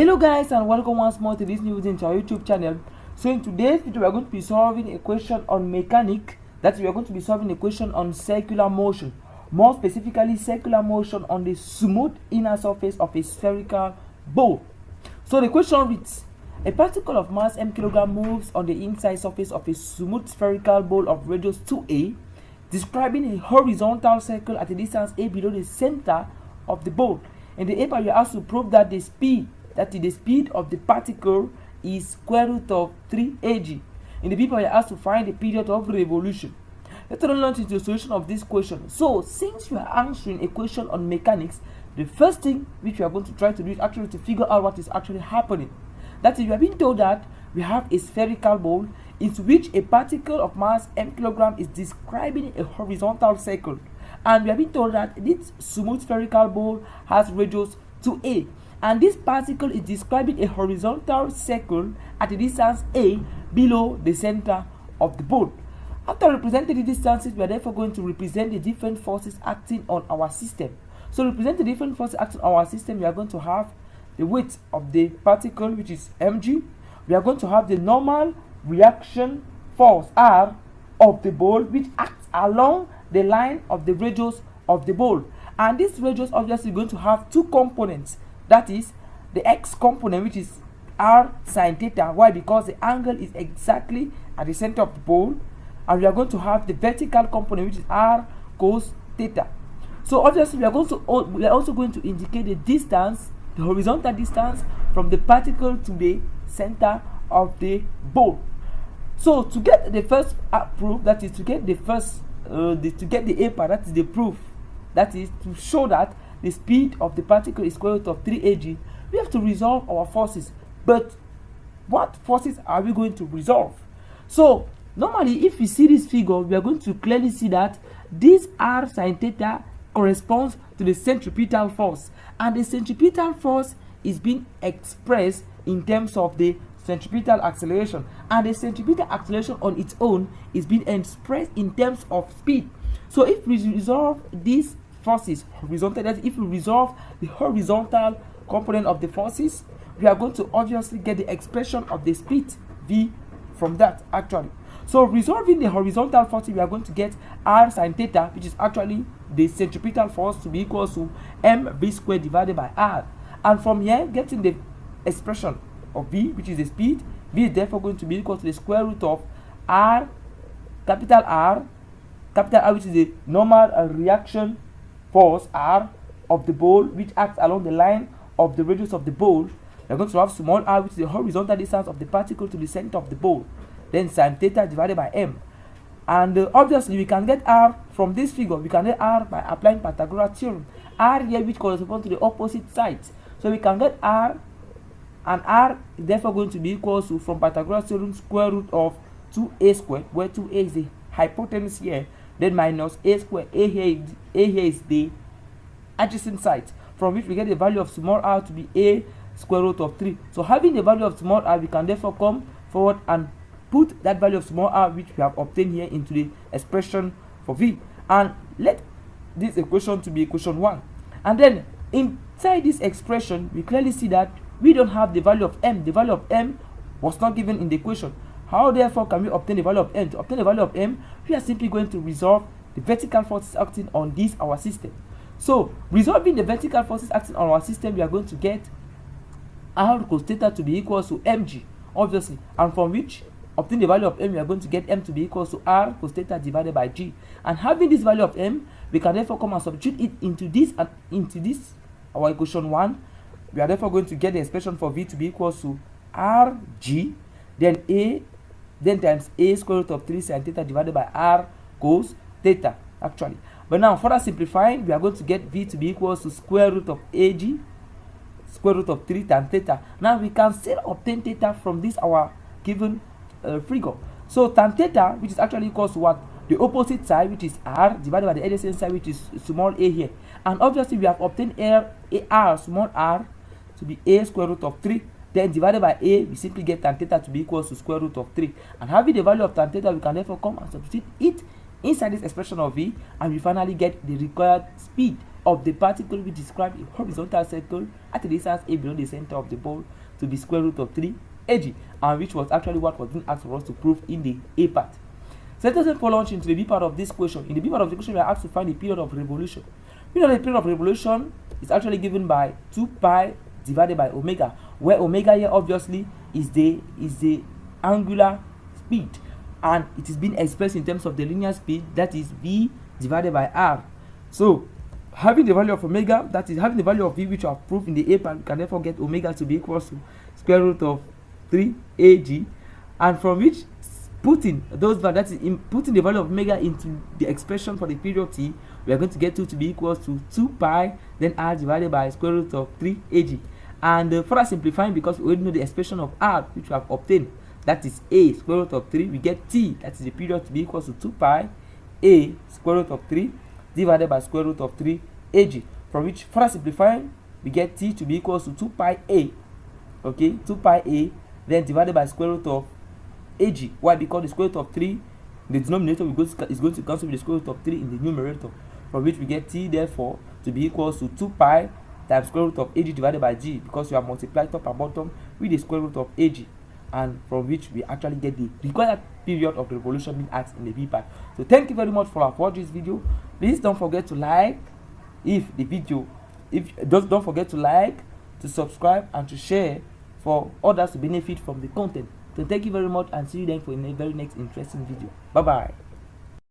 Hello guys, and welcome once more to this new video into our YouTube channel. So in today's video we are going to be solving a question on mechanics. That we are going to be solving a question on circular motion, more specifically circular motion on the smooth inner surface of a spherical bowl. So the question reads: a particle of mass m kilogram moves on the inside surface of a smooth spherical bowl of radius 2a, describing a horizontal circle at a distance a below the center of the bowl. In the paper, you are asked to prove that the speed of the particle is square root of 3 ag. In the paper, you are asked to find the period of revolution. Let's launch into the solution of this question. So, since you are answering a question on mechanics, the first thing which we are going to try to do is actually to figure out what is actually happening. That is, you have been told that we have a spherical bowl into which a particle of mass m kilogram is describing a horizontal circle, and we have been told that this smooth spherical bowl has radius 2a, and this particle is describing a horizontal circle at a distance a below the center of the bowl. After representing the distances, we are therefore going to represent the different forces acting on our system. So, represent the different forces acting on our system, we are going to have the weight of the particle, which is mg. We are going to have the normal reaction force r of the bowl, which acts along the line of the radius of the bowl, and this radius obviously going to have two components. That is the x component, which is r sine theta. Why? Because the angle is exactly at the center of the bowl. And we are going to have the vertical component, which is r cos theta. So obviously we are also going to indicate the distance, the horizontal distance from the particle to the center of the bowl. So to get the first proof, that is to get the first to get the APA, that is the proof, that is to show that the speed of the particle is square root of 3 ag, we have to resolve our forces. But what forces are we going to resolve? So normally, if we see this figure, we are going to clearly see that this r sine theta corresponds to the centripetal force, and the centripetal force is being expressed in terms of the centripetal acceleration, and the centripetal acceleration on its own is being expressed in terms of speed. So if we resolve these forces horizontal, that if we resolve the horizontal component of the forces, we are going to obviously get the expression of the speed v from that actually. So resolving the horizontal force, we are going to get r sine theta, which is actually the centripetal force, to be equal to mv squared divided by r, and from here getting the expression of v, which is the speed. V is therefore going to be equal to the square root of r, capital R, which is the normal reaction force r of the bowl, which acts along the line of the radius of the bowl. We are going to have small r, which is the horizontal distance of the particle to the center of the bowl, then sine theta divided by m. And obviously we can get r from this figure. We can get r by applying Pythagoras theorem. R here, which corresponds to the opposite sides, so we can get r, and r is therefore going to be equal to, from Pythagoras theorem, square root of 2a squared, where 2a is the hypotenuse here, then minus a squared. A here is the adjacent side, from which we get the value of small r to be a square root of 3. So having the value of small r, we can therefore come forward and put that value of small r, which we have obtained here, into the expression for v, and let this equation to be equation 1. And then inside this expression, we clearly see that we don't have the value of m. The value of m was not given in the equation. How therefore can we obtain the value of m? To obtain the value of m, we are simply going to resolve the vertical forces acting on this our system. So resolving the vertical forces acting on our system, we are going to get r cos theta to be equal to mg, obviously, and from which obtain the value of m, we are going to get m to be equal to r cos theta divided by g. And having this value of m, we can therefore come and substitute it into this and into this our equation 1. We are therefore going to get the expression for v to be equal to rg, then times a square root of 3 sine theta divided by r cos theta actually. But now further simplifying, we are going to get v to be equal to square root of ag, square root of 3 times theta. Now we can still obtain theta from this our given figure. So tan theta, which is actually equals to what? The opposite side, which is r, divided by the adjacent side, which is small a here. And obviously we have obtained r small r to be a square root of 3, then divided by a, we simply get tan theta to be equal to square root of 3. And having the value of tan theta, we can therefore come and substitute it inside this expression of V, and we finally get the required speed of the particle we describe a horizontal circle at a distance a below the center of the ball to be square root of 3 ag, and which was actually what was being asked for us to prove in the A part. So let us then follow on into the B part of this question. In the B part of the question, we are asked to find the period of revolution. We know the period of revolution is actually given by 2 pi divided by omega, where omega here obviously is the angular speed, and it is being expressed in terms of the linear speed, that is v divided by r. So having the value of omega, that is having the value of v, which we have proved in the A part, we can therefore get omega to be equal to square root of 3 ag, and from which putting those values, that is putting the value of omega into the expression for the period t, we are going to get 2 to be equal to 2 pi then r divided by square root of 3 ag. And further simplifying, because we already know the expression of r which we have obtained, that is a square root of 3, we get t, that is the period, to be equal to 2 pi a square root of 3 divided by square root of 3 ag, from which further simplifying we get t to be equal to 2 pi a, okay, 2 pi a then divided by square root of ag. Why? Because the square root of 3, the denominator is going to cancel with the square root of 3 in the numerator, from which we get t therefore to be equal to 2 pi times square root of ag divided by g, because we have multiplied top and bottom with the square root of ag, and from which we actually get the required period of revolution being asked in the B part. So thank you very much for watching this video. Please don't forget to like don't forget to like, to subscribe, and to share for others to benefit from the content. So thank you very much, and see you then for a very next interesting video. Bye bye.